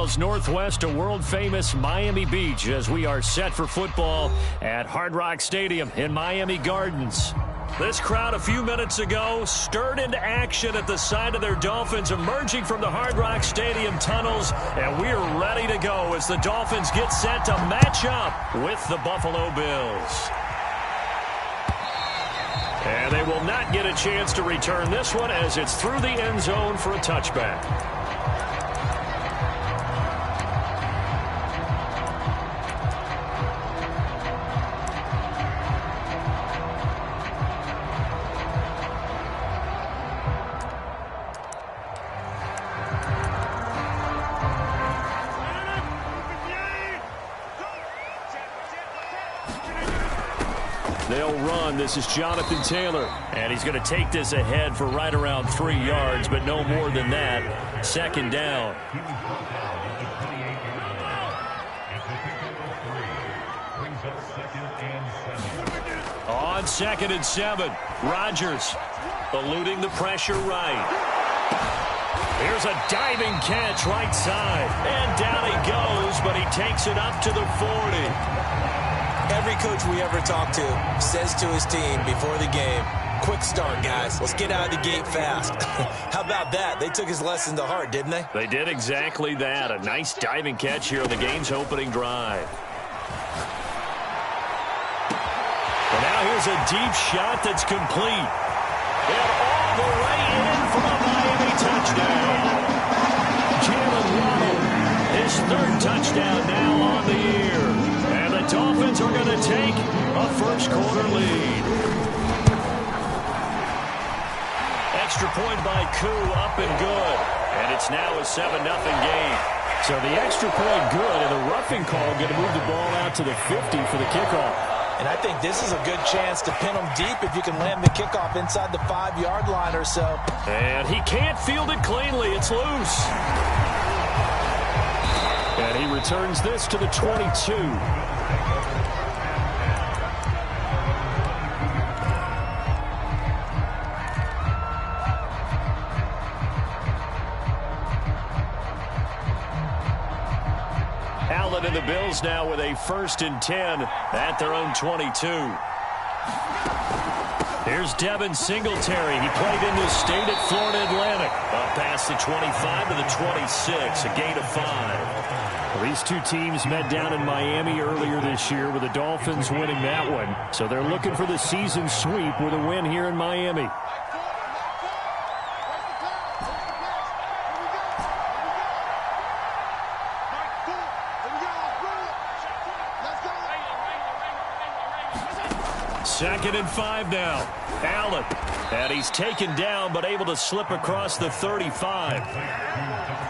miles northwest of world-famous Miami Beach as we are set for football at Hard Rock Stadium in Miami Gardens. This crowd a few minutes ago stirred into action at the side of their Dolphins emerging from the Hard Rock Stadium tunnels, and we are ready to go as the Dolphins get set to match up with the Buffalo Bills. And they will not get a chance to return this one as it's through the end zone for a touchback. They'll run. This is Jonathan Taylor. And he's going to take this ahead for right around 3 yards, but no more than that. Second down. On 2nd and 7. Rodgers eluding the pressure right. Here's a diving catch right side. And down he goes, but he takes it up to the 40. Every coach we ever talk to says to his team before the game, quick start, guys. Let's get out of the gate fast. How about that? They took his lesson to heart, didn't they? They did exactly that. A nice diving catch here on the game's opening drive. And now here's a deep shot that's complete. And all the way in for a Miami touchdown. Jalen Waddle, his 3rd touchdown now on the year. And the Dolphins are going to take a first-quarter lead. Extra point by Koo, up and good. And it's now a 7-0 game. So the extra point good, and the roughing call going to move the ball out to the 50 for the kickoff. And I think this is a good chance to pin them deep if you can land the kickoff inside the 5-yard line or so. And he can't field it cleanly. It's loose. And he returns this to the 22. Allen and the Bills now with a 1st and 10 at their own 22. Here's Devin Singletary. He played in this state at Florida Atlantic. Up past the 25 to the 26, a gain of 5. Well, these two teams met down in Miami earlier this year with the Dolphins winning that one. So they're looking for the season sweep with a win here in Miami. Second and 5 now. Allen. And he's taken down, but able to slip across the 35.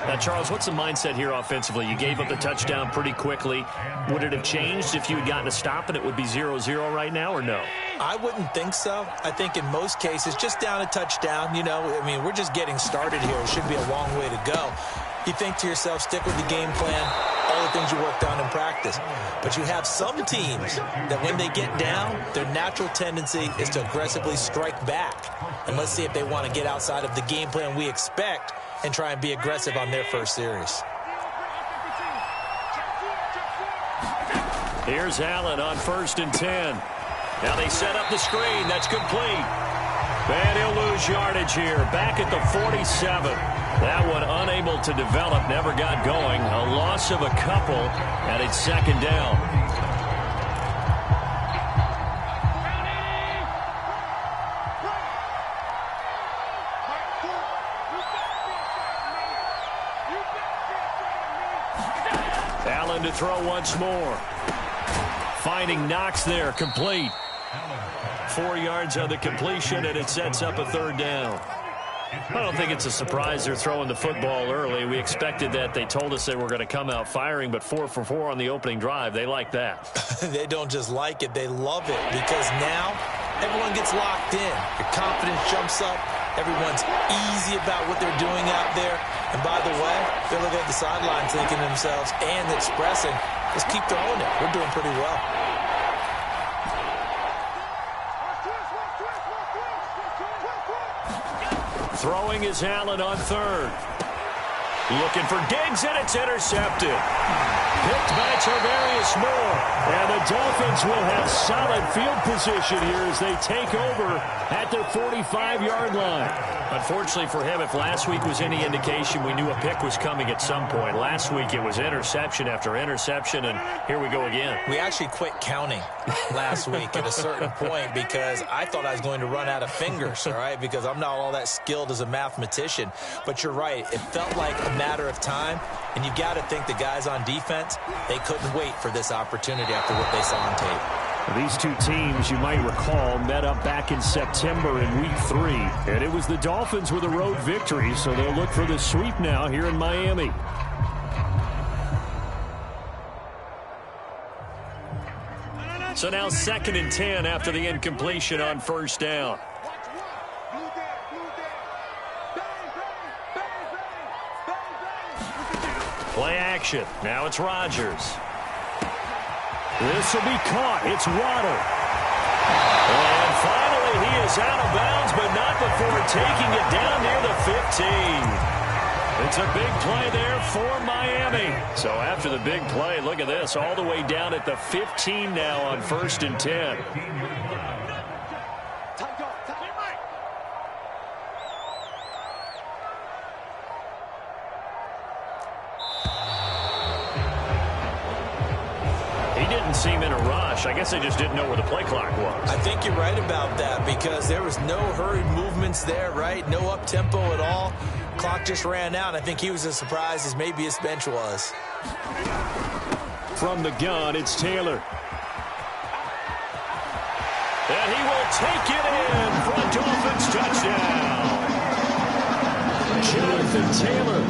Now, Charles, what's the mindset here offensively? You gave up the touchdown pretty quickly. Would it have changed if you had gotten a stop and it would be 0-0 right now, or no? I wouldn't think so. I think in most cases, just down a touchdown, you know, I mean, we're just getting started here. It should be a long way to go. You think to yourself, stick with the game plan, all the things you worked on in practice. But you have some teams that when they get down, their natural tendency is to aggressively strike back. And let's see if they want to get outside of the game plan we expect and try and be aggressive on their first series. Here's Allen on 1st and 10. Now they set up the screen. That's complete. And he'll lose yardage here. Back at the 47. That one unable to develop, never got going. A loss of a couple, and it's 2nd down. Allen to throw once more. Finding Knox there, complete. 4 yards on the completion, and it sets up a 3rd down. I don't think it's a surprise they're throwing the football early. We expected that. They told us they were going to come out firing, but 4 for 4 on the opening drive. They like that. They don't just like it, they love it, because now everyone gets locked in. Your confidence jumps up. Everyone's easy about what they're doing out there. And by the way, they're looking at the sideline thinking to themselves and expressing, let's keep throwing it. We're doing pretty well. Throwing is Allen on 3rd. Looking for Diggs, and it's intercepted. Picked by Tarvarius Moore. And the Dolphins will have solid field position here as they take over at their 45-yard line. Unfortunately for him, if last week was any indication, we knew a pick was coming at some point. Last week it was interception after interception, and here we go again. We actually quit counting last week at a certain point because I thought I was going to run out of fingers, all right, because I'm not all that skilled as a mathematician. But you're right. It felt like a matter of time, and you've got to think the guys on defense, they couldn't wait for this opportunity after what they saw on tape. These two teams, you might recall, met up back in September in Week 3. And it was the Dolphins with a road victory, so they'll look for the sweep now here in Miami. So now 2nd and 10 after the incompletion on first down. Play action. Now it's Rodgers. This will be caught. It's Waddle. And finally, he is out of bounds, but not before taking it down near the 15. It's a big play there for Miami. So after the big play, look at this, all the way down at the 15 now on 1st and 10. Seem in a rush. I guess they just didn't know where the play clock was. I think you're right about that because there was no hurried movements there, right? No up-tempo at all. Clock just ran out. I think he was as surprised as maybe his bench was. From the gun, it's Taylor. And he will take it in for a Dolphins touchdown. Jonathan Taylor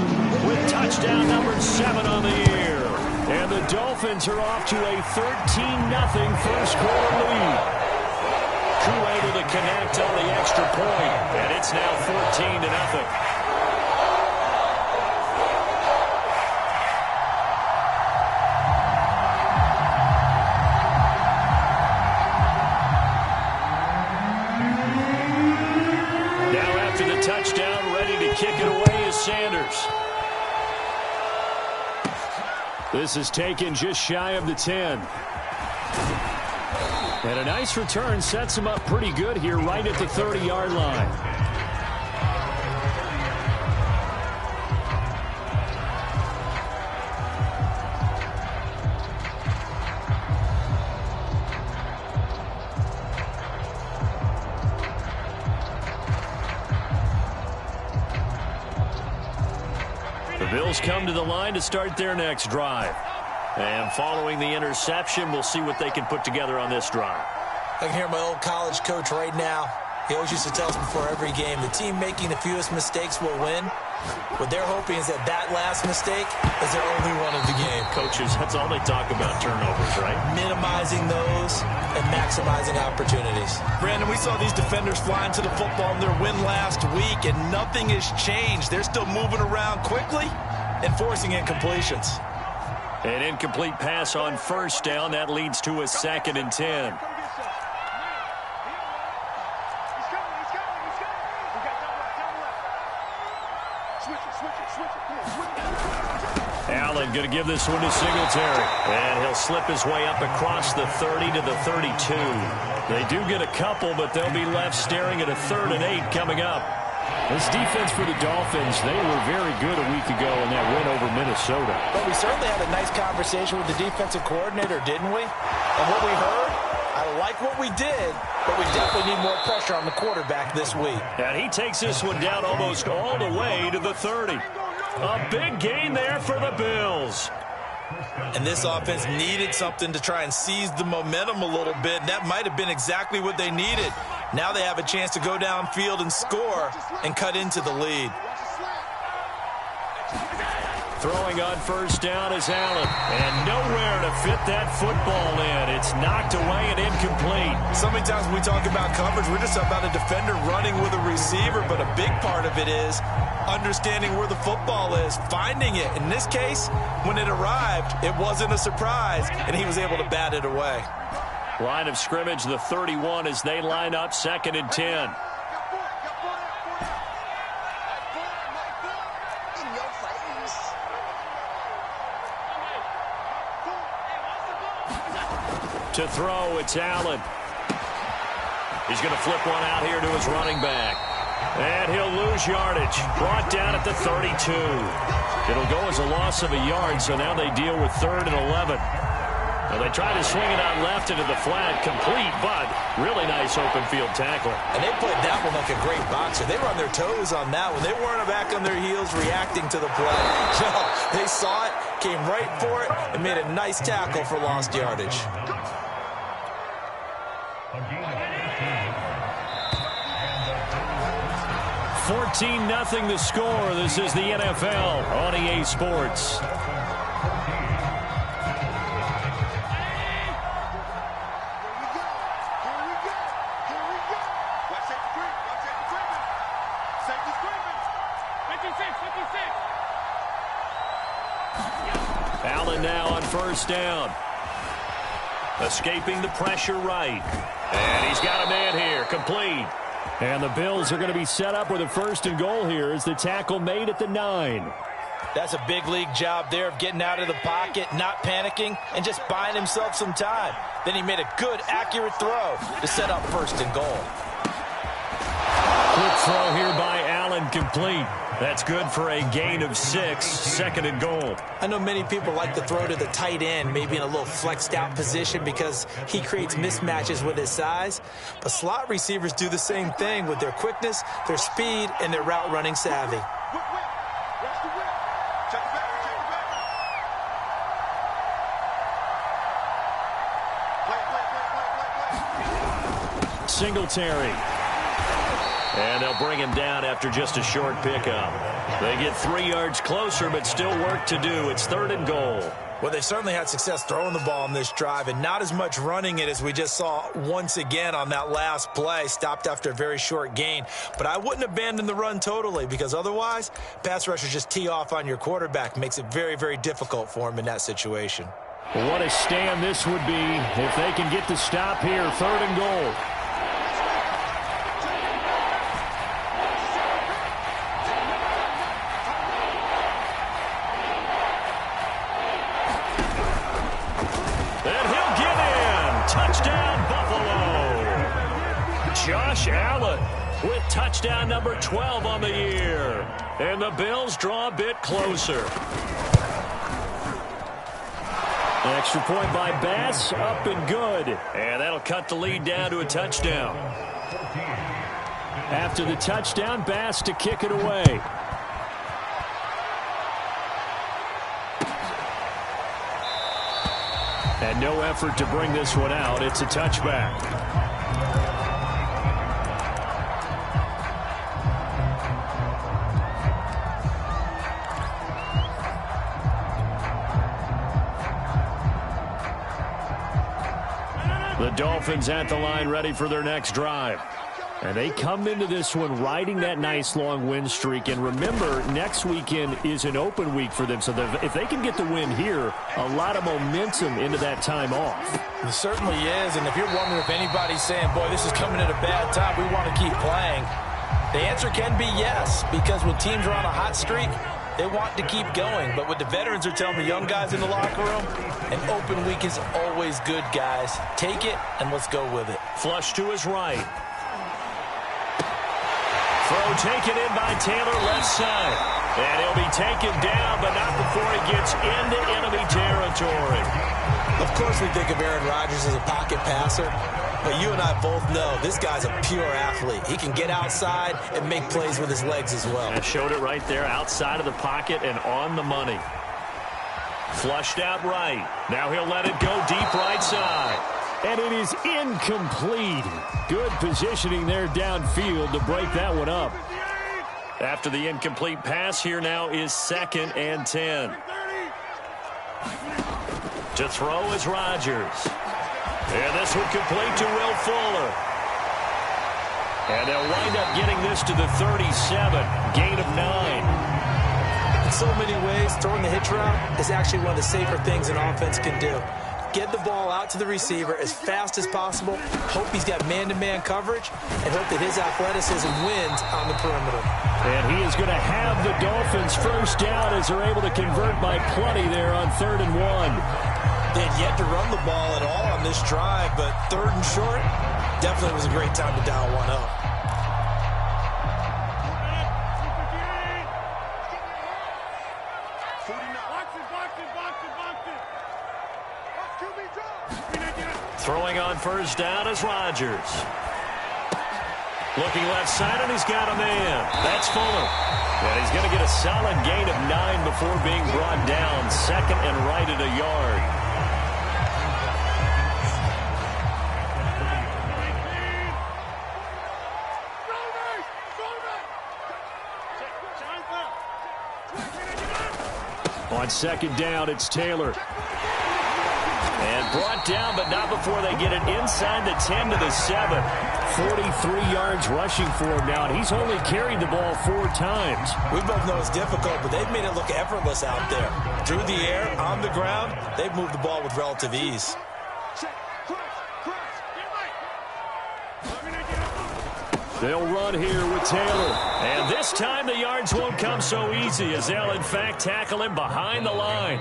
with touchdown number 7 on the year. And the Dolphins are off to a 13-0 first quarter lead. Crew able to connect on the extra point, and it's now 14-0. Now after the touchdown, ready to kick it away is Sanders. This is taken just shy of the 10. And a nice return sets him up pretty good here right at the 30-yard line. The Bills come to the line to start their next drive. And following the interception, we'll see what they can put together on this drive. I can hear my old college coach right now. He always used to tell us before every game, the team making the fewest mistakes will win. What they're hoping is that that last mistake is their only one of the game. Coaches, that's all they talk about, turnovers, right? Minimizing those and maximizing opportunities. Brandon, we saw these defenders flying to the football in their win last week, and nothing has changed. They're still moving around quickly and forcing incompletions. An incomplete pass on first down. That leads to a 2nd and 10. Allen going to give this one to Singletary. And he'll slip his way up across the 30 to the 32. They do get a couple, but they'll be left staring at a 3rd and 8 coming up. This defense for the Dolphins, they were very good a week ago in that win over Minnesota. But we certainly had a nice conversation with the defensive coordinator, didn't we? And what we heard, I like what we did, but we definitely need more pressure on the quarterback this week. And he takes this one down almost all the way to the 30. A big gain there for the Bills. And this offense needed something to try and seize the momentum a little bit. And that might have been exactly what they needed. Now they have a chance to go downfield and score and cut into the lead. Throwing on first down is Allen. And nowhere to fit that football in. It's knocked away and incomplete. So many times when we talk about coverage, we're just about a defender running with a receiver. But a big part of it is understanding where the football is, finding it. In this case, when it arrived, it wasn't a surprise, and he was able to bat it away. Line of scrimmage, the 31 as they line up 2nd and 10. To throw, it's Allen. He's going to flip one out here to his running back. And he'll lose yardage. Brought down at the 32. It'll go as a loss of a yard, so now they deal with 3rd and 11. Now they try to swing it out left into the flat, complete, but really nice open field tackle. And they played that one like a great boxer. They were on their toes on that one. They weren't back on their heels reacting to the play. No, they saw it, came right for it, and made a nice tackle for lost yardage. 14-0 the score. This is the NFL on EA Sports. Allen now on 1st down. Escaping the pressure right. And he's got a man here, complete. And the Bills are going to be set up with a 1st and goal here as the tackle made at the 9. That's a big league job there of getting out of the pocket, not panicking, and just buying himself some time. Then he made a good, accurate throw to set up 1st and goal. Quick throw here by Allen, complete. That's good for a gain of 6, 2nd and goal. I know many people like to throw to the tight end, maybe in a little flexed out position because he creates mismatches with his size. But slot receivers do the same thing with their quickness, their speed, and their route running savvy. Singletary. And they'll bring him down after just a short pickup. They get 3 yards closer, but still work to do. It's 3rd and goal. Well, they certainly had success throwing the ball on this drive, and not as much running it as we just saw once again on that last play. Stopped after a very short gain. But I wouldn't abandon the run totally, because otherwise, pass rushers just tee off on your quarterback. Makes it very, very difficult for him in that situation. Well, what a stand this would be if they can get the stop here. 3rd and goal. Touchdown, Buffalo. Josh Allen with touchdown number 12 on the year. And the Bills draw a bit closer. An extra point by Bass, up and good. And that'll cut the lead down to a touchdown. After the touchdown, Bass to kick it away. And no effort to bring this one out. It's a touchback. The Dolphins at the line, ready for their next drive. And they come into this one riding that nice long win streak. And remember, next weekend is an open week for them. So if they can get the win here, a lot of momentum into that time off. It certainly is. And if you're wondering if anybody's saying, boy, this is coming at a bad time, we want to keep playing, the answer can be yes. Because when teams are on a hot streak, they want to keep going. But what the veterans are telling the young guys in the locker room, an open week is always good, guys. Take it, and let's go with it. Flush to his right. Throw taken in by Taylor, left side. And he'll be taken down, but not before he gets into enemy territory. Of course we think of Aaron Rodgers as a pocket passer, but you and I both know this guy's a pure athlete. He can get outside and make plays with his legs as well. And showed it right there, outside of the pocket and on the money. Flushed out right. Now he'll let it go deep right side. And it is incomplete. Good positioning there downfield to break that one up. After the incomplete pass, here now is 2nd and 10. To throw is Rodgers. And this one complete to Will Fuller. And they'll wind up getting this to the 37. Gain of 9. In so many ways, throwing the hitch route is actually one of the safer things an offense can do. Get the ball out to the receiver as fast as possible, hope he's got man-to-man coverage, and hope that his athleticism wins on the perimeter. And he is going to have the Dolphins first down as they're able to convert by plenty there on 3rd and 1. They had yet to run the ball at all on this drive, but 3rd and short, definitely was a great time to dial one up. Throwing on 1st down is Rodgers. Looking left side, and he's got a man. That's Fuller. And he's going to get a solid gain of 9 before being brought down. 2nd and right at a yard. On 2nd down, it's Taylor. And brought down, but not before they get it inside the 10 to the 7. 43 yards rushing for him now, and he's only carried the ball 4 times. We both know it's difficult, but they've made it look effortless out there. Through the air, on the ground, they've moved the ball with relative ease. They'll run here with Taylor. And this time the yards won't come so easy as they'll, in fact, tackle him behind the line.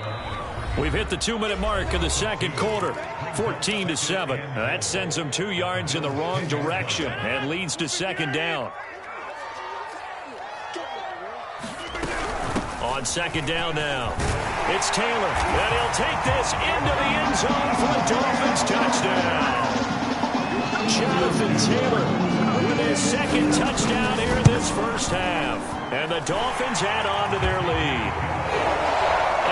We've hit the 2-minute mark of the 2nd quarter. 14-7. That sends them 2 yards in the wrong direction and leads to 2nd down. On 2nd down now, it's Taylor. And he'll take this into the end zone for the Dolphins touchdown. Jonathan Taylor with his 2nd touchdown here in this 1st half. And the Dolphins add on to their lead.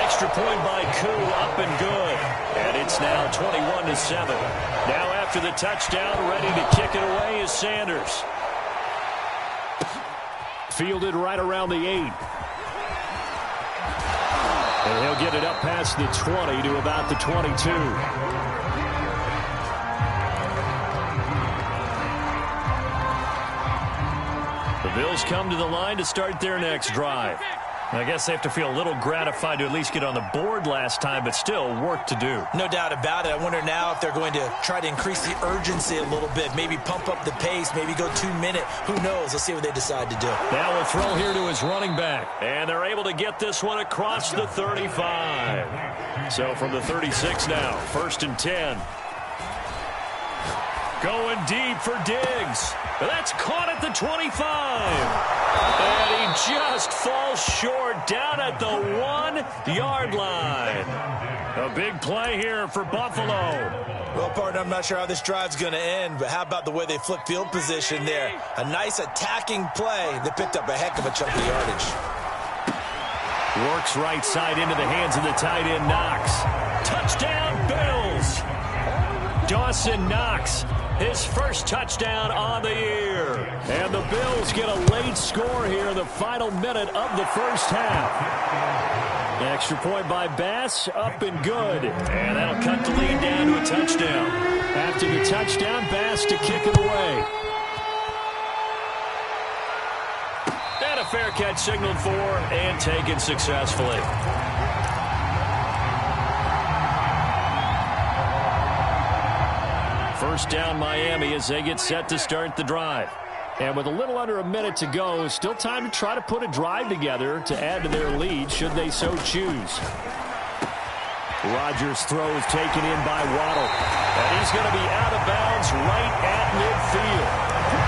Extra point by Koo, up and good. And it's now 21-7. Now after the touchdown, ready to kick it away is Sanders. Fielded right around the 8. And he'll get it up past the 20 to about the 22. The Bills come to the line to start their next drive. I guess they have to feel a little gratified to at least get on the board last time, but still work to do. No doubt about it. I wonder now if they're going to try to increase the urgency a little bit, maybe pump up the pace, maybe go 2-minute. Who knows? Let's see what they decide to do. Now we'll throw here to his running back, and they're able to get this one across the 35. So from the 36 now, 1st and 10. Going deep for Diggs. That's caught at the 25. And he just falls short down at the 1-yard line. A big play here for Buffalo. Well, partner, I'm not sure how this drive's going to end, but how about the way they flip field position there? A nice attacking play that picked up a heck of a chunk of yardage. Works right side into the hands of the tight end, Knox. Touchdown, Bills. Dawson Knox, his 1st touchdown on the year. And the Bills get a late score here in the final minute of the 1st half. Extra point by Bass, up and good. And that'll cut the lead down to a touchdown. After the touchdown, Bass to kick it away. And a fair catch signaled for and taken successfully. First down Miami as they get set to start the drive. And with a little under a minute to go, still time to try to put a drive together to add to their lead should they so choose. Rodgers throws taken in by Waddle. And he's going to be out of bounds right at midfield.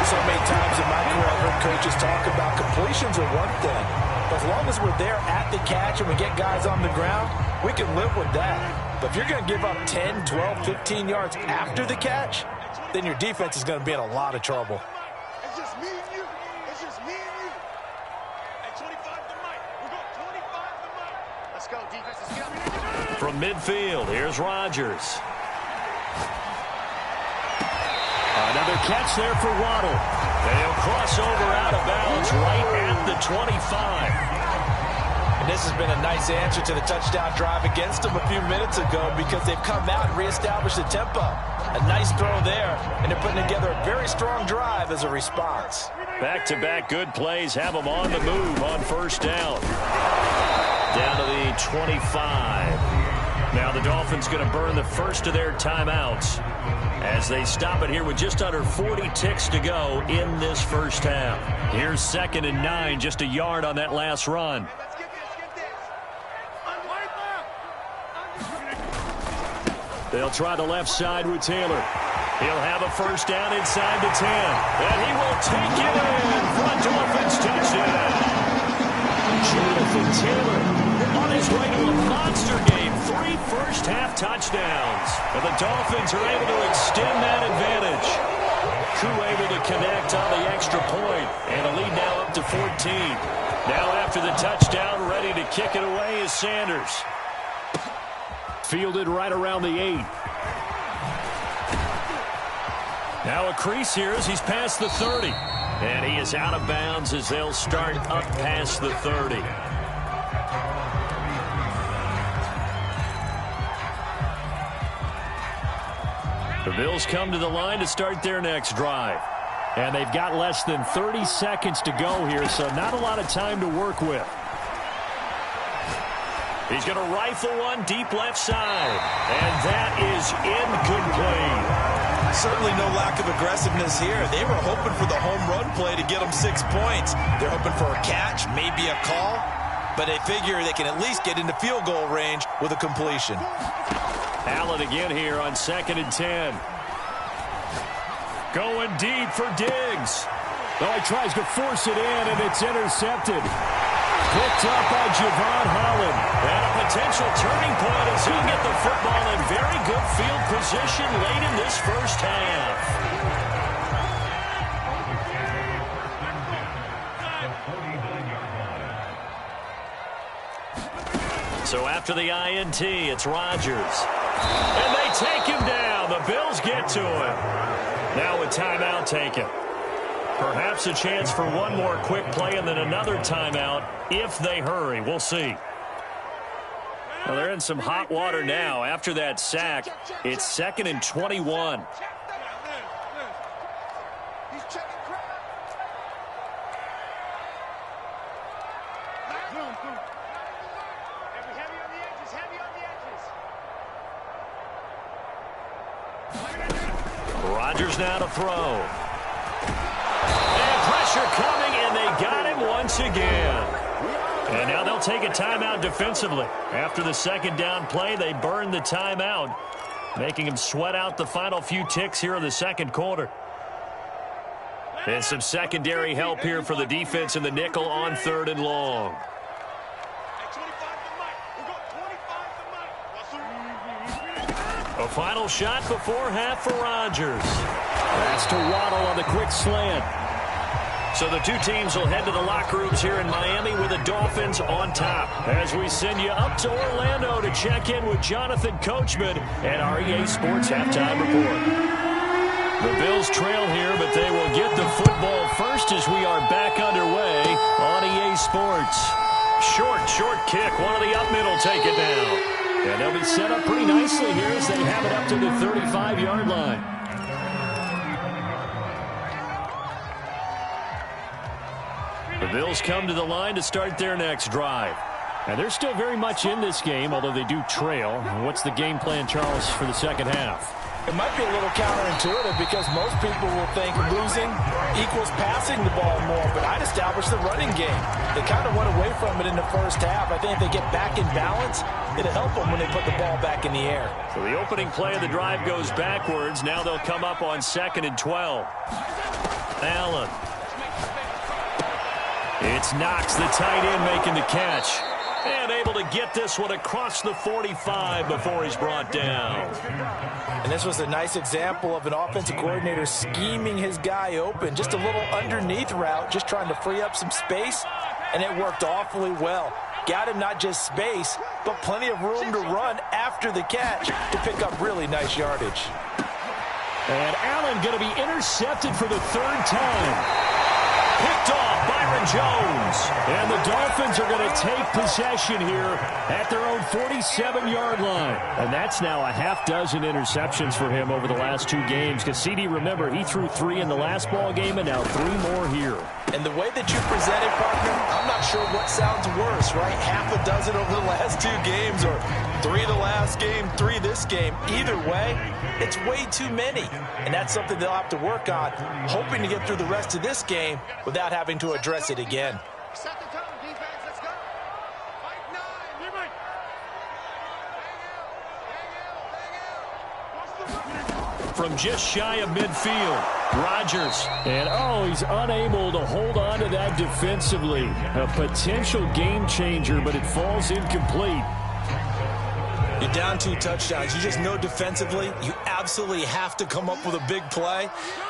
So many times in my career, I've heard coaches talk about completions are one thing. But as long as we're there at the catch and we get guys on the ground, we can live with that. But if you're going to give up 10, 12, 15 yards after the catch, then your defense is going to be in a lot of trouble. It's just me and you. It's just me and you. At 25 to Mike. We're going 25 to Mike. Let's go, defense. Let's go. From midfield, here's Rodgers. Another catch there for Waddle. And he'll cross over out of bounds right at the 25. And this has been a nice answer to the touchdown drive against them a few minutes ago because they've come out and reestablished the tempo. A nice throw there, and they're putting together a very strong drive as a response. Back-to-back good plays have them on the move on 1st down. Down to the 25. Now the Dolphins going to burn the first of their timeouts as they stop it here with just under 40 ticks to go in this 1st half. Here's 2nd and 9, just a yard on that last run. They'll try the left side with Taylor. He'll have a first down inside the 10. And he will take it in for a Dolphins touchdown. Jonathan Taylor on his way to a monster game. 3 first-half touchdowns. And the Dolphins are able to extend that advantage. Crew able to connect on the extra point. And a lead now up to 14. Now after the touchdown, ready to kick it away is Sanders. Fielded right around the 8. Now a crease here as he's past the 30. And he is out of bounds as they'll start up past the 30. The Bills come to the line to start their next drive. And they've got less than 30 seconds to go here, so not a lot of time to work with. He's going to rifle one deep left side. And that is incomplete. Certainly no lack of aggressiveness here. They were hoping for the home run play to get them 6 points. They're hoping for a catch, maybe a call. But they figure they can at least get into field goal range with a completion. Allen again here on 2nd and 10. Going deep for Diggs. Oh, he tries to force it in, and it's intercepted. Picked up by Javon Holland. And a potential turning point as he'll get the football in very good field position late in this first half. So after the INT, it's Rodgers. And they take him down. The Bills get to him. Now a timeout taken. Perhaps a chance for one more quick play and then another timeout if they hurry. We'll see. Well, they're in some hot water now. After that sack, it's 2nd and 21. Rodgers now to throw. And pressure coming, and they got him once again. And now they'll take a timeout defensively. After the second down play, they burn the timeout, making him sweat out the final few ticks here in the second quarter. And some secondary help here for the defense in the nickel on 3rd and long. A final shot before half for Rodgers. That's to Waddle on the quick slant. So the two teams will head to the locker rooms here in Miami with the Dolphins on top. As we send you up to Orlando to check in with Jonathan Coachman and our EA Sports Halftime Report. The Bills trail here, but they will get the football first as we are back underway on EA Sports. Short kick. One of the up middle take it down. And they'll be set up pretty nicely here as they have it up to the 35-yard line. The Bills come to the line to start their next drive. And they're still very much in this game, although they do trail. What's the game plan, Charles, for the second half? It might be a little counterintuitive because most people will think losing equals passing the ball more, but I'd establish the running game. They kind of went away from it in the first half. I think if they get back in balance, it'll help them when they put the ball back in the air. So the opening play of the drive goes backwards. Now they'll come up on 2nd and 12. Allen. It's Knox, the tight end, making the catch. And able to get this one across the 45 before he's brought down. And this was a nice example of an offensive coordinator scheming his guy open. Just a little underneath route, just trying to free up some space, and it worked awfully well. Got him not just space, but plenty of room to run after the catch to pick up really nice yardage. And Allen going to be intercepted for the 3rd time. Picked off Byron Jones. And the Dolphins are going to take possession here at their own 47-yard line. And that's now a half dozen interceptions for him over the last 2 games. Because CD, remember, he threw 3 in the last ball game and now 3 more here. And the way that you present it, partner, I'm not sure what sounds worse, right? Half a dozen over the last 2 games or 3 the last game, 3 this game. Either way, it's way too many. And that's something they'll have to work on, hoping to get through the rest of this game without having to address it again. Set the tone, defense. Let's go. Fight 9. From just shy of midfield, Rodgers. And, oh, he's unable to hold on to that defensively. A potential game changer, but it falls incomplete. You're down 2 touchdowns. You just know defensively you absolutely have to come up with a big play.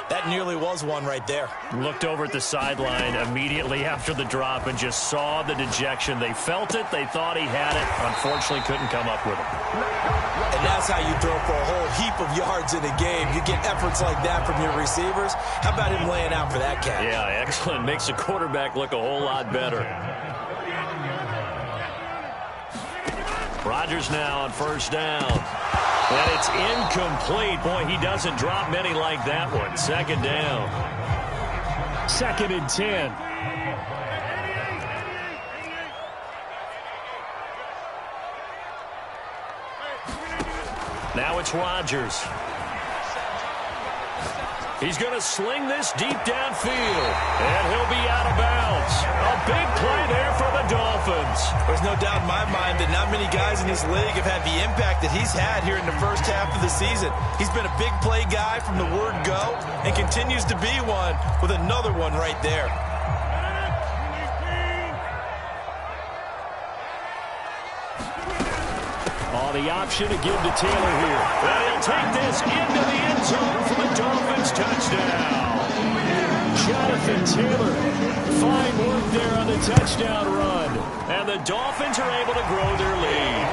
That nearly was one right there. Looked over at the sideline immediately after the drop and just saw the dejection. They felt it. They thought he had it. Unfortunately, couldn't come up with it. And that's how you throw for a whole heap of yards in a game. You get efforts like that from your receivers. How about him laying out for that catch? Yeah, excellent. Makes the quarterback look a whole lot better. Rodgers now on first down. And it's incomplete. Boy, he doesn't drop many like that one. Second down. 2nd and 10. Now it's Rodgers. He's going to sling this deep downfield, and he'll be out of bounds. A big play there for the Dolphins. There's no doubt in my mind that not many guys in this league have had the impact that he's had here in the first half of the season. He's been a big play guy from the word go and continues to be one with another one right there. The option to give to Taylor here. And he'll take this into the end zone for the Dolphins touchdown. Jonathan Taylor, fine work there on the touchdown run. And the Dolphins are able to grow their lead.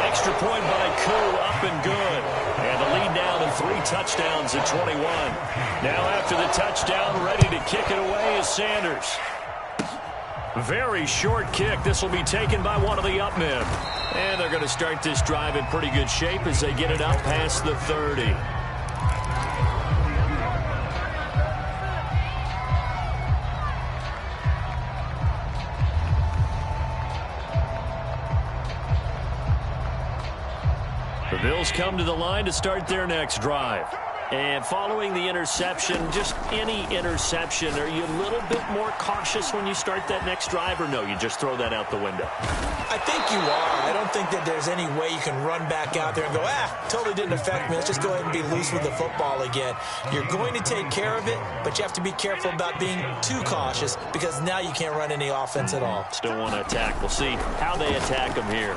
Extra point by Koo, up and good. And the lead now to 3 touchdowns at 21. Now after the touchdown, ready to kick it away is Sanders. Very short kick. This will be taken by one of the up men. And they're going to start this drive in pretty good shape as they get it up past the 30. The Bills come to the line to start their next drive. And following the interception, just any interception, are you a little bit more cautious when you start that next drive, or no, you just throw that out the window? I think you are. I don't think that there's any way you can run back out there and go, totally didn't affect me. Let's just go ahead and be loose with the football again. You're going to take care of it, but you have to be careful about being too cautious because now you can't run any offense at all. Still want to attack. We'll see how they attack him here.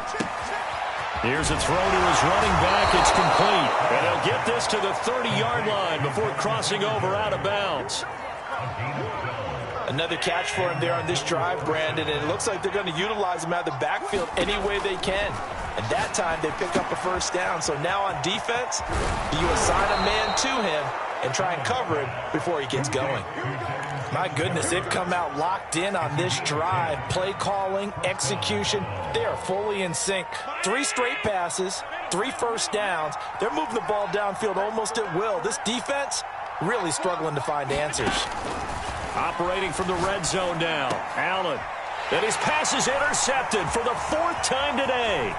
Here's a throw to his running back. It's complete. And he'll get this to the 30-yard line before crossing over out of bounds. Another catch for him there on this drive, Brandon, and it looks like they're going to utilize him out of the backfield any way they can. And that time they pick up a first down. So now on defense, you assign a man to him and try and cover him before he gets going. My goodness, they've come out locked in on this drive. Play calling, execution, they are fully in sync. 3 straight passes, 3 first downs. They're moving the ball downfield almost at will. This defense really struggling to find answers. Operating from the red zone now, Allen. And his pass is intercepted for the 4th time today.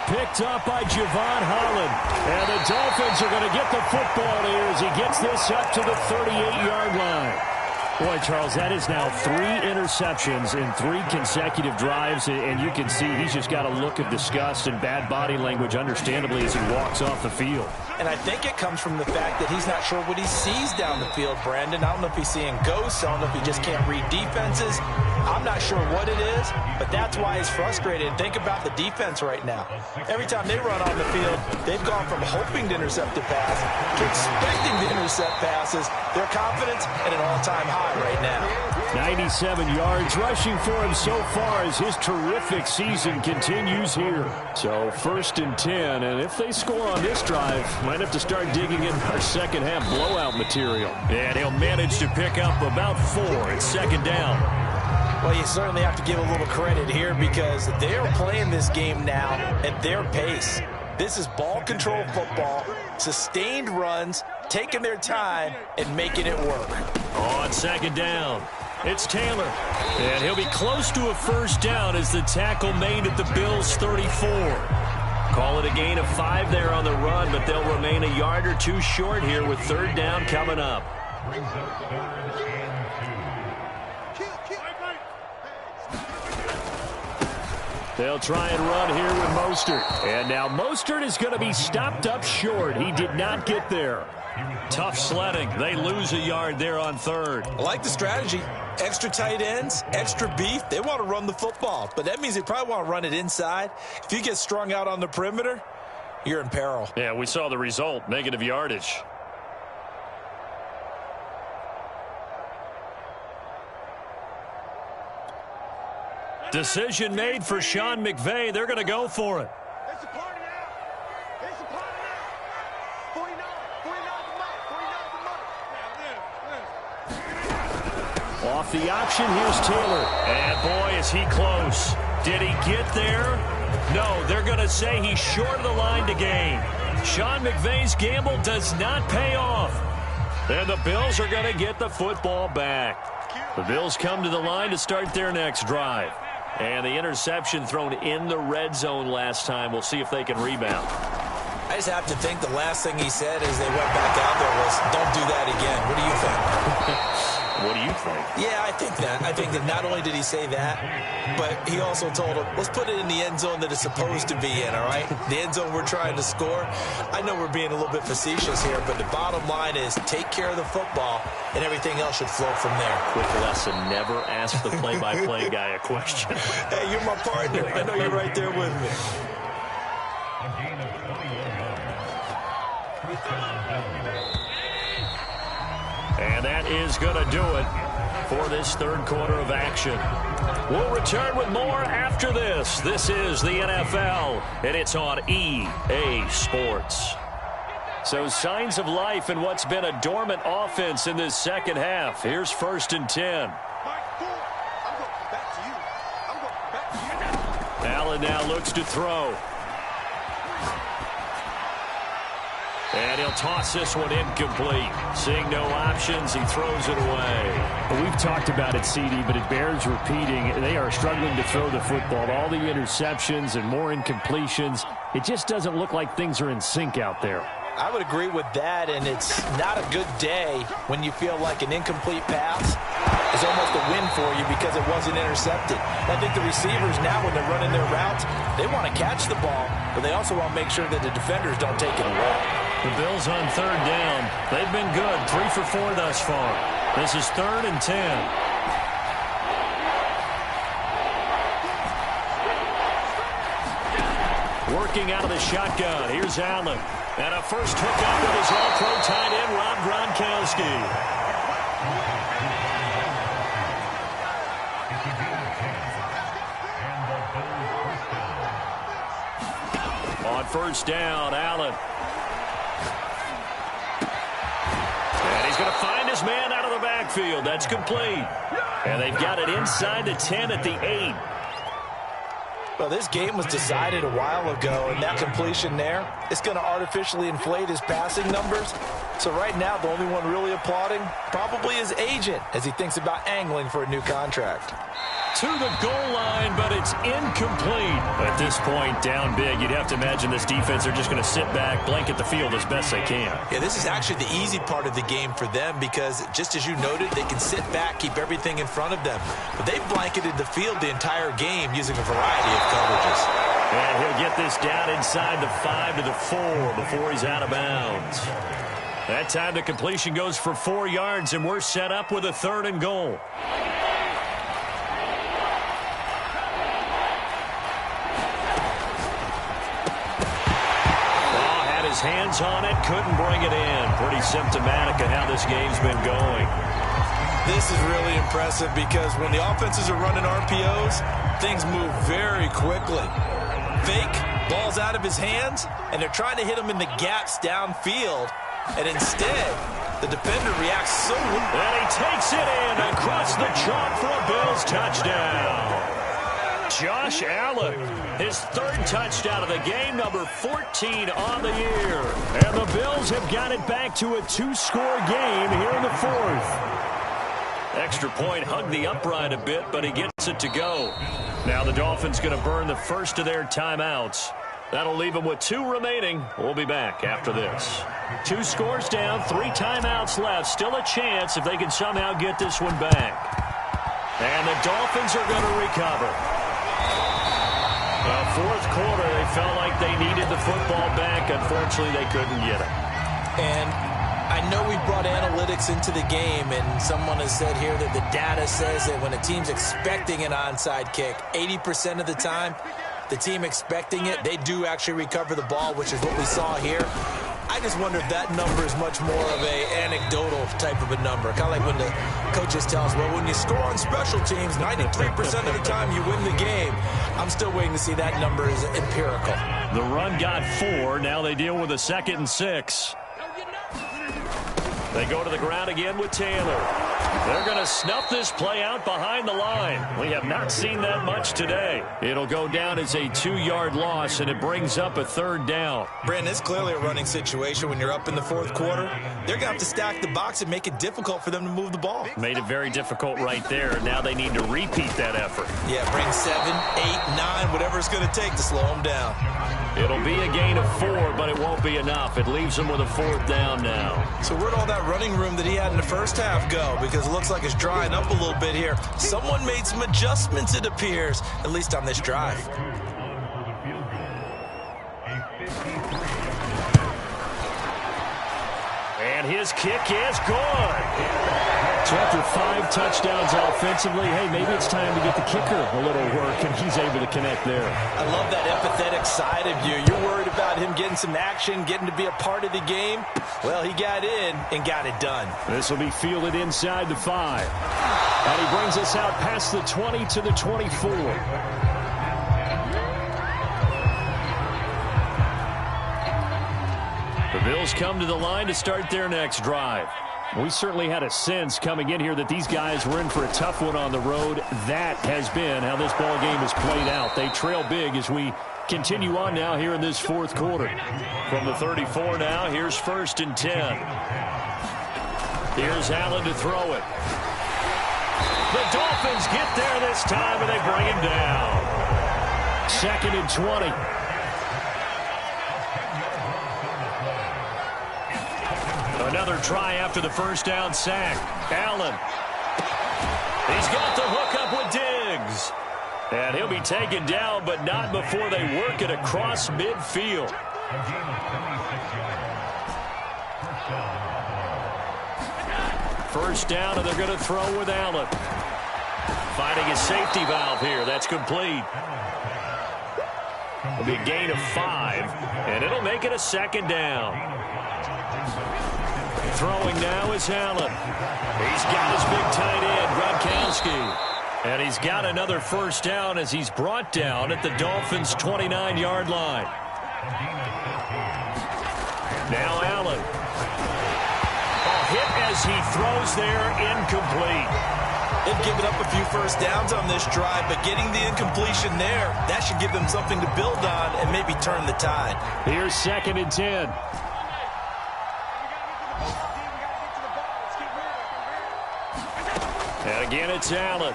Picked up by Javon Holland. And the Dolphins are going to get the football here as he gets this up to the 38-yard line. Boy, Charles, that is now 3 interceptions in 3 consecutive drives, and you can see he's just got a look of disgust and bad body language, understandably, as he walks off the field. And I think it comes from the fact that he's not sure what he sees down the field, Brandon. I don't know if he's seeing ghosts. I don't know if he just can't read defenses. I'm not sure what it is, but that's why he's frustrated. And think about the defense right now. Every time they run on the field, they've gone from hoping to intercept a pass to expecting to intercept passes. Their confidence at an all-time high right now. 97 yards rushing for him so far as his terrific season continues here. So 1st and 10, and if they score on this drive, might have to start digging in our second half blowout material. And he'll manage to pick up about 4 at 2nd down. Well, you certainly have to give a little credit here because they're playing this game now at their pace. This is ball control football, sustained runs, taking their time and making it work. On 2nd down, it's Taylor. And he'll be close to a first down as the tackle made at the Bills' 34. Call it a gain of 5 there on the run, but they'll remain a yard or 2 short here with 3rd down coming up. They'll try and run here with Mostert. And now Mostert is going to be stopped up short. He did not get there. Tough sledding. They lose a yard there on third. I like the strategy. Extra tight ends, extra beef. They want to run the football, but that means they probably want to run it inside. If you get strung out on the perimeter, you're in peril. Yeah, we saw the result. Negative yardage. Decision made for Sean McVay. They're going to go for it. It's a party now. It's a party now. 49 the mark. Off the option, here's Taylor. And boy, is he close. Did he get there? No, they're going to say he's short of the line to gain. Sean McVay's gamble does not pay off. And the Bills are going to get the football back. The Bills come to the line to start their next drive. And the interception thrown in the red zone last time. We'll see if they can rebound. I just have to think the last thing he said as they went back out there was, don't do that again. What do you think? What do you think? Yeah, I think that. I think that not only did he say that, but he also told him, let's put it in the end zone that it's supposed to be in, all right? The end zone we're trying to score. I know we're being a little bit facetious here, but the bottom line is take care of the football, and everything else should flow from there. Quick lesson, never ask the play-by-play guy a question. Hey, you're my partner. I know you're right there with me. And that is going to do it for this third quarter of action. We'll return with more after this. This is the NFL, and it's on EA Sports. So signs of life in what's been a dormant offense in this second half. Here's 1st and 10. Allen now looks to throw. And he'll toss this one incomplete. Seeing no options, he throws it away. Well, we've talked about it, CD, but it bears repeating. They are struggling to throw the football. All the interceptions and more incompletions. It just doesn't look like things are in sync out there. I would agree with that, and it's not a good day when you feel like an incomplete pass is almost a win for you because it wasn't intercepted. I think the receivers now, when they're running their routes, they want to catch the ball, but they also want to make sure that the defenders don't take it away. The Bills on third down. They've been good, 3 for 4 thus far. This is 3rd and 10. Working out of the shotgun. Here's Allen. And a first hookup with his all-pro tight end, Rob Gronkowski. On first down, Allen. And he's going to find his man out of the backfield. That's complete. And they've got it inside the 10 at the 8. Well, this game was decided a while ago, and that completion there is going to artificially inflate his passing numbers. So right now, the only one really applauding probably his agent as he thinks about angling for a new contract. To the goal line, but it's incomplete. At this point, down big, you'd have to imagine this defense are just going to sit back, blanket the field as best they can. Yeah, this is actually the easy part of the game for them because, just as you noted, they can sit back, keep everything in front of them. But they've blanketed the field the entire game using a variety of coverages. And he'll get this down inside the 5 to the 4 before he's out of bounds. That time the completion goes for 4 yards, and we're set up with a 3rd and goal. His hands on it, couldn't bring it in. Pretty symptomatic of how this game's been going. This is really impressive because when the offenses are running RPOs, things move very quickly. Fake, ball's out of his hands, and they're trying to hit him in the gaps downfield. And instead, the defender reacts so well. And he takes it in across the chalk for a Bills touchdown. Josh Allen, his 3rd touchdown of the game, number 14 on the year. And the Bills have got it back to a 2-score game here in the 4th. Extra point hugged the upright a bit, but he gets it to go. Now the Dolphins going to burn the first of their timeouts. That'll leave them with 2 remaining. We'll be back after this. 2 scores down, 3 timeouts left. Still a chance if they can somehow get this one back. And the Dolphins are going to recover. Fourth quarter, they felt like they needed the football back. Unfortunately, they couldn't get it. And I know we brought analytics into the game, and someone has said here that the data says that when a team's expecting an onside kick, 80% of the time, the team expecting it, they do actually recover the ball, which is what we saw here. I just wonder if that number is much more of a anecdotal type of a number. Kind of like when the coaches tell us, well, when you score on special teams, 93% of the time you win the game. I'm still waiting to see that number is empirical. The run got 4. Now they deal with a 2nd and 6. They go to the ground again with Taylor. They're going to snuff this play out behind the line. We have not seen that much today. It'll go down as a 2-yard loss, and it brings up a 3rd down. Brandon, it's clearly a running situation when you're up in the 4th quarter. They're going to have to stack the box and make it difficult for them to move the ball. Made it very difficult right there. Now they need to repeat that effort. Yeah, bring 7, 8, 9, whatever it's going to take to slow them down. It'll be a gain of 4, but it won't be enough. It leaves them with a 4th down now. So where'd all that running room that he had in the first half go? Because it looks like it's drying up a little bit here. Someone made some adjustments, it appears, at least on this drive. And his kick is good. So after 5 touchdowns offensively, hey, maybe it's time to get the kicker a little work, and he's able to connect there. I love that empathetic side of you. You're worried about him getting some action, getting to be a part of the game. Well, he got in and got it done. This will be fielded inside the 5. And he brings us out past the 20 to the 24. The Bills come to the line to start their next drive. We certainly had a sense coming in here that these guys were in for a tough one on the road. That has been how this ball game has played out. They trail big as we continue on now here in this 4th quarter. From the 34 now, here's 1st and 10. Here's Allen to throw it. The Dolphins get there this time, and they bring him down. 2nd and 20. Another try after the 1st down sack. Allen. He's got the hook up with Diggs. And he'll be taken down, but not before they work it across midfield. First down, and they're going to throw with Allen. Finding a safety valve here. That's complete. It'll be a gain of 5, and it'll make it a 2nd down. Throwing now is Allen. He's got his big tight end, Gronkowski. And he's got another 1st down as he's brought down at the Dolphins' 29-yard line. Now Allen. A hit as he throws there, incomplete. They've given up a few 1st downs on this drive, but getting the incompletion there, that should give them something to build on and maybe turn the tide. Here's 2nd and 10. And again, it's Allen.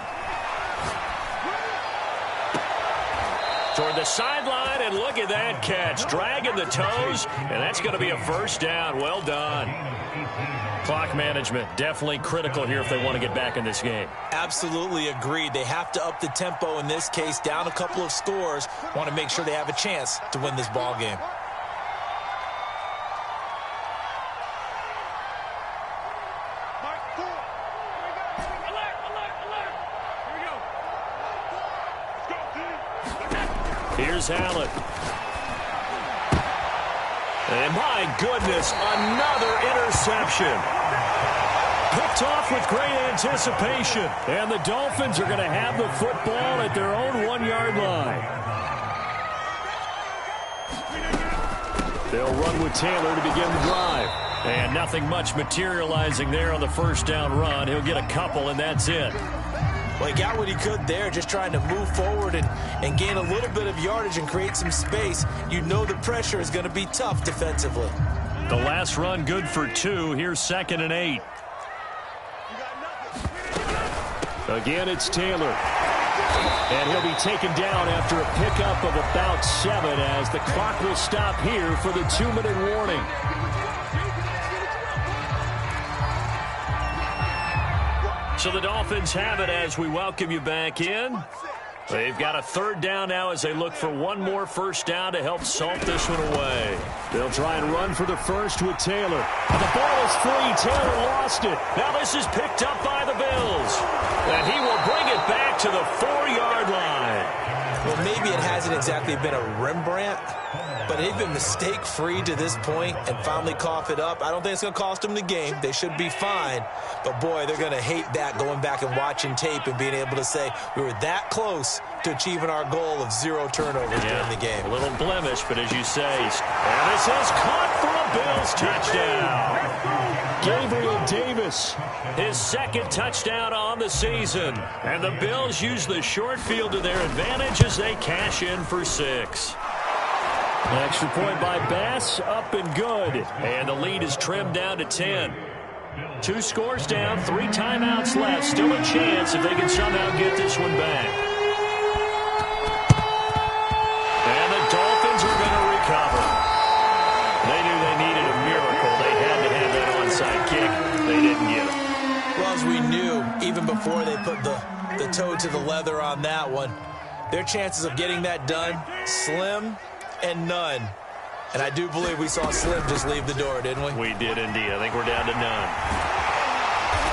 Toward the sideline, and look at that catch. Dragging the toes, and that's going to be a 1st down. Well done. Clock management, definitely critical here if they want to get back in this game. Absolutely agreed. They have to up the tempo in this case, down a couple of scores. Want to make sure they have a chance to win this ball game. Here's Allen. And my goodness, another interception. Picked off with great anticipation. And the Dolphins are going to have the football at their own 1-yard line. They'll run with Taylor to begin the drive. And nothing much materializing there on the 1st down run. He'll get a couple, and that's it. Well, he got what he could there, just trying to move forward and gain a little bit of yardage and create some space. You know the pressure is going to be tough defensively. The last run good for 2. Here's 2nd and 8. Again, it's Taylor. And he'll be taken down after a pickup of about 7 as the clock will stop here for the 2-minute warning. So the Dolphins have it as we welcome you back in. They've got a third down now as they look for one more first down to help salt this one away. They'll try and run for the first with Taylor. And the ball is free. Taylor lost it. Now this is picked up by the Bills. And he will bring it back to the 4-yard line. Well, maybe it hasn't exactly been a Rembrandt, but they've been mistake-free to this point and finally cough it up. I don't think it's going to cost them the game. They should be fine. But, boy, they're going to hate that, going back and watching tape and being able to say we were that close to achieving our goal of 0 turnovers during the game. A little blemish, but as you say, and this is caught for a Bills touchdown. Gabriel Davis, his second touchdown on the season. And the Bills use the short field to their advantage as they cash in for 6. An extra point by Bass, up and good. And the lead is trimmed down to 10. 2 scores down, 3 timeouts left. Still a chance if they can somehow get this one back. And the Dolphins are going to recover. They knew they needed a miracle. They had to have that onside kick. They didn't get it. Well, as we knew, even before they put the toe to the leather on that one, their chances of getting that done, slim and none. And I do believe we saw Slim just leave the door, didn't we? We did indeed. I think we're down to none.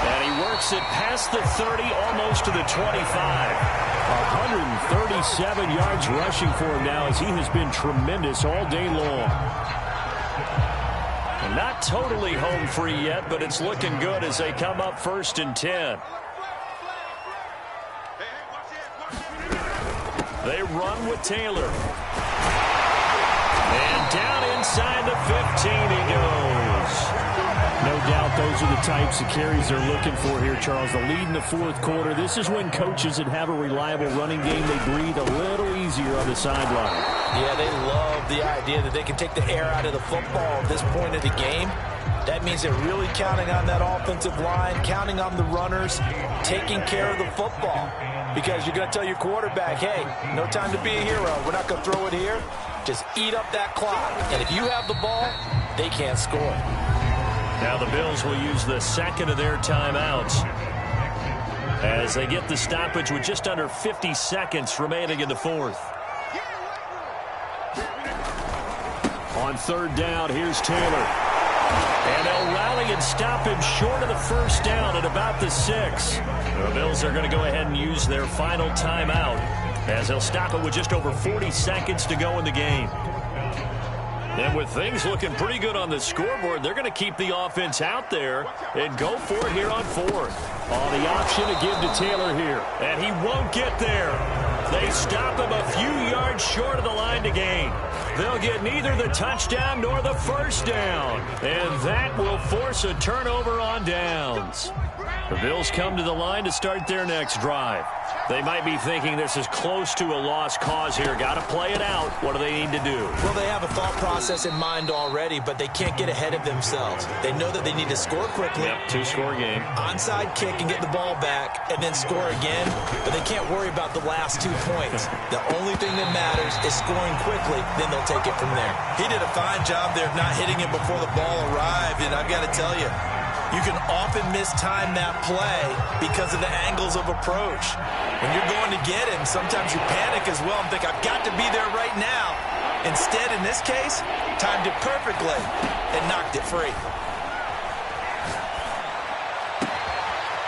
And he works it past the 30, almost to the 25. 137 yards rushing for him now as he has been tremendous all day long. And not totally home free yet, but it's looking good as they come up 1st and 10. They run with Taylor. And down inside the 15 he goes. No doubt those are the types of carries they're looking for here, Charles. The lead in the 4th quarter. This is when coaches that have a reliable running game, they breathe a little easier on the sideline. Yeah, they love the idea that they can take the air out of the football at this point of the game. That means they're really counting on that offensive line, counting on the runners, taking care of the football. Because you're going to tell your quarterback, hey, no time to be a hero. We're not going to throw it here. Just eat up that clock. And if you have the ball, they can't score. Now the Bills will use the second of their timeouts as they get the stoppage with just under 50 seconds remaining in the 4th. On 3rd down, here's Taylor. And they'll rally and stop him short of the first down at about the 6. The Bills are going to go ahead and use their final timeout as they'll stop it with just over 40 seconds to go in the game. And with things looking pretty good on the scoreboard, they're going to keep the offense out there and go for it here on 4th. Oh, the option to give to Taylor here. And he won't get there. They stop him a few yards short of the line to gain. They'll get neither the touchdown nor the first down. And that will force a turnover on downs. The Bills come to the line to start their next drive. They might be thinking this is close to a lost cause here. Got to play it out. What do they need to do? Well, they have a thought process in mind already, but they can't get ahead of themselves. They know that they need to score quickly. Yep, 2-score game. Onside kick and get the ball back and then score again, but they can't worry about the last 2 points. The only thing that matters is scoring quickly, then they'll take it from there. He did a fine job there of not hitting it before the ball arrived, and I've got to tell you, you can often mistime that play because of the angles of approach. When you're going to get him, sometimes you panic as well and think, I've got to be there right now. Instead, in this case, timed it perfectly and knocked it free.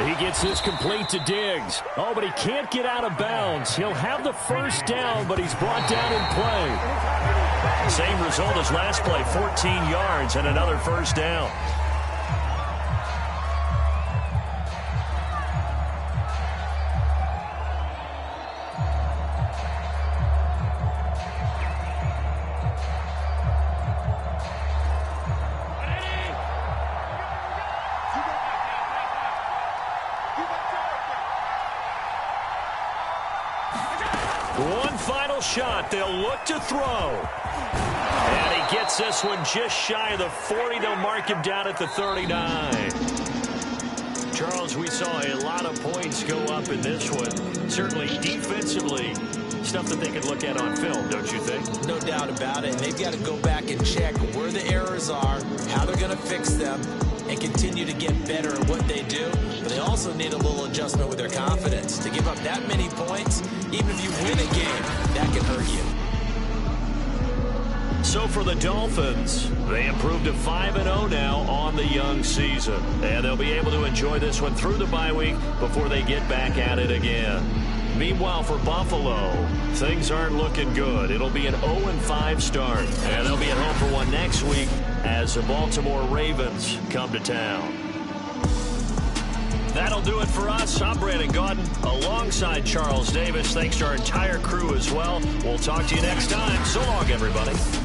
He gets this complete to Diggs. Oh, but he can't get out of bounds. He'll have the first down, but he's brought down in play. Same result as last play, 14 yards and another first down. One final shot. They'll look to throw. And he gets this one just shy of the 40. They'll mark him down at the 39. Charles, we saw a lot of points go up in this one. Certainly defensively, stuff that they could look at on film, don't you think? No doubt about it. And they've got to go back and check where the errors are, how they're going to fix them and continue to get better at what they do, but they also need a little adjustment with their confidence. To give up that many points, even if you win a game, that can hurt you. So for the Dolphins, they improved to 5-0 now on the young season. And they'll be able to enjoy this one through the bye week before they get back at it again. Meanwhile, for Buffalo, things aren't looking good. It'll be an 0-5 start. And they'll be at home for one next week as the Baltimore Ravens come to town. That'll do it for us. I'm Brandon Gaudin alongside Charles Davis. Thanks to our entire crew as well. We'll talk to you next time. So long, everybody.